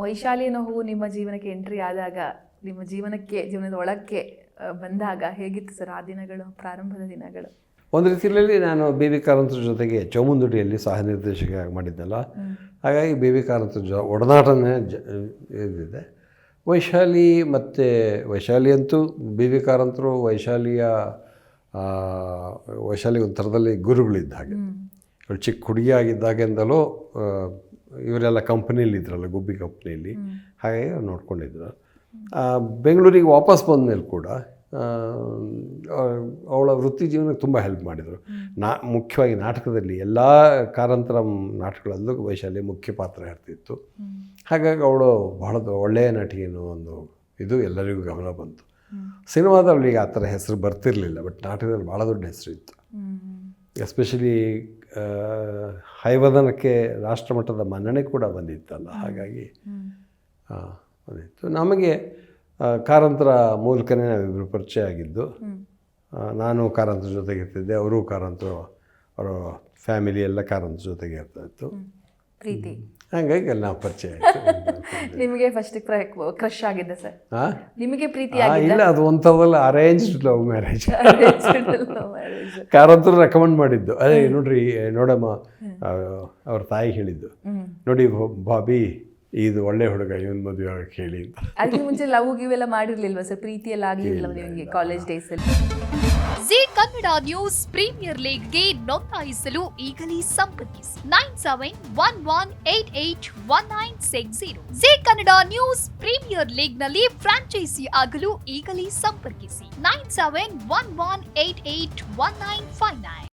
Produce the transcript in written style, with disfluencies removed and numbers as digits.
ವೈಶಾಲಿ ಅನ್ನೋ ಹೂವು ನಿಮ್ಮ ಜೀವನಕ್ಕೆ ಎಂಟ್ರಿ ಆದಾಗ, ನಿಮ್ಮ ಜೀವನದ ಒಳಕ್ಕೆ ಬಂದಾಗ ಹೇಗಿತ್ತು ಸರ್ ಆ ದಿನಗಳು, ಪ್ರಾರಂಭದ ದಿನಗಳು? ಒಂದು ರೀತಿಯಲ್ಲಿ ನಾನು ಬಿ ವಿ ಕಾರಂತರ ಜೊತೆಗೆ ಚೌಮುಂದುಡಿಯಲ್ಲಿ ಸಹ ನಿರ್ದೇಶಕ ಮಾಡಿದ್ದಲ್ಲ, ಹಾಗಾಗಿ ಬಿ ವಿ ಕಾರಂತರ ಒಡನಾಟನೇ ಇದಿದೆ. ವೈಶಾಲಿ ಅಂತೂ ಬಿ ವಿ ಕಾರಂತರು ವೈಶಾಲಿ ಒಂದು ಥರದಲ್ಲಿ ಗುರುಗಳಿದ್ದ ಹಾಗೆ. ಅವಳು ಚಿಕ್ಕ ಹುಡುಗಿಯಾಗಿದ್ದಾಗಿಂದಲೂ ಇವರೆಲ್ಲ ಕಂಪ್ನಿಯಲ್ಲಿದ್ದರಲ್ಲ, ಗುಬ್ಬಿ ಕಂಪ್ನಿಯಲ್ಲಿ, ಹಾಗಾಗಿ ನೋಡ್ಕೊಂಡಿದ್ರು. ಬೆಂಗಳೂರಿಗೆ ವಾಪಸ್ ಬಂದ ಮೇಲೆ ಕೂಡ ಅವಳ ವೃತ್ತಿ ಜೀವನಕ್ಕೆ ತುಂಬ ಹೆಲ್ಪ್ ಮಾಡಿದರು. ಮುಖ್ಯವಾಗಿ ನಾಟಕದಲ್ಲಿ ಎಲ್ಲ ಕಾರಂತರ ನಾಟಕಗಳಲ್ಲೂ ವೈಶಾಲಿ ಮುಖ್ಯ ಪಾತ್ರ ಇರ್ತಿತ್ತು. ಹಾಗಾಗಿ ಅವಳು ಬಹಳ ಒಳ್ಳೆಯ ನಟಿ ಅನ್ನೋ ಒಂದು ಇದು ಎಲ್ಲರಿಗೂ ಗಮನ ಬಂತು. ಸಿನಿಮಾದಲ್ಲಿ ಅವಳಿಗೆ ಆ ಥರ ಹೆಸರು ಬರ್ತಿರಲಿಲ್ಲ, ಬಟ್ ನಾಟಕದಲ್ಲಿ ಭಾಳ ದೊಡ್ಡ ಹೆಸರು ಇತ್ತು. ಎಸ್ಪೆಷಲಿ ಹೈವದನಕ್ಕೆ ರಾಷ್ಟ್ರಮಟ್ಟದ ಮನ್ನಣೆ ಕೂಡ ಬಂದಿತ್ತಲ್ಲ, ಹಾಗಾಗಿ ಬಂದಿತ್ತು. ನಮಗೆ ಕಾರಂತರ ಮೂಲಕನೇ ನಾವಿಬ್ಬರು ಪರಿಚಯ ಆಗಿದ್ದು. ನಾನು ಕಾರಂತರ ಜೊತೆಗೆ ಇರ್ತಿದ್ದೆ, ಅವರು ಕಾರಂತರು, ಅವರ ಫ್ಯಾಮಿಲಿ ಎಲ್ಲ ಕಾರಂತರ ಜೊತೆಗೆ ಇರ್ತಾಯಿತ್ತು. ಪ್ರೀತಿ ಹಾಗಾಗಿ ಎಲ್ಲ ನಾವು ಪರಿಚಯ ಆಯಿತು. ನಿಮಗೆ ಫಸ್ಟ್ ಕ್ರಶ್ ಆಗಿದೆ ಸರ್? ನಿಮಗೆ ಪ್ರೀತಿ ಇಲ್ಲ, ಅದು ಒಂಥರದಲ್ಲಿ ಅರೇಂಜ್ಡ್ ಲವ್ ಮ್ಯಾರೇಜ್. ಕಾರಂತರು ರೆಕಮೆಂಡ್ ಮಾಡಿದ್ದು, ಅದೇ ನೋಡಮ್ಮ, ಅವ್ರ ತಾಯಿ ಹೇಳಿದ್ದು, ನೋಡಿ ಬಾಬಿ ಇದು ಒಳ್ಳೆ ಹುಡುಗ, ಇವನ್ ಮದುವೆ ಆಗಕ್ಕೆ ಹೇಳಿ ಅಂತ. ಅದಕ್ಕೆ ಮುಂಚೆ ಲವ್ ಇವೆಲ್ಲ ಮಾಡಿರ್ಲಿಲ್ವಾ ಸರ್? ಪ್ರೀತಿ ಎಲ್ಲ ಆಗಿರಲಿಲ್ಲ ನಿಮಗೆ ಕಾಲೇಜ್ ಡೇಸ್ ಅಲ್ಲಿ? ಜಿ ಕನ್ನಡ ನ್ಯೂಸ್ ಪ್ರೀಮಿಯರ್ ಲೀಗ್ಗೆ ನೋಂದಾಯಿಸಲು ಈಗಲೇ ಸಂಪರ್ಕಿಸಿ 9711881960. ಜಿ ಕನ್ನಡ ನ್ಯೂಸ್ ಪ್ರೀಮಿಯರ್ ಲೀಗ್ನಲ್ಲಿ ಫ್ರಾಂಚೈಸಿ ಆಗಲು ಈಗಲೇ ಸಂಪರ್ಕಿಸಿ 9711881959.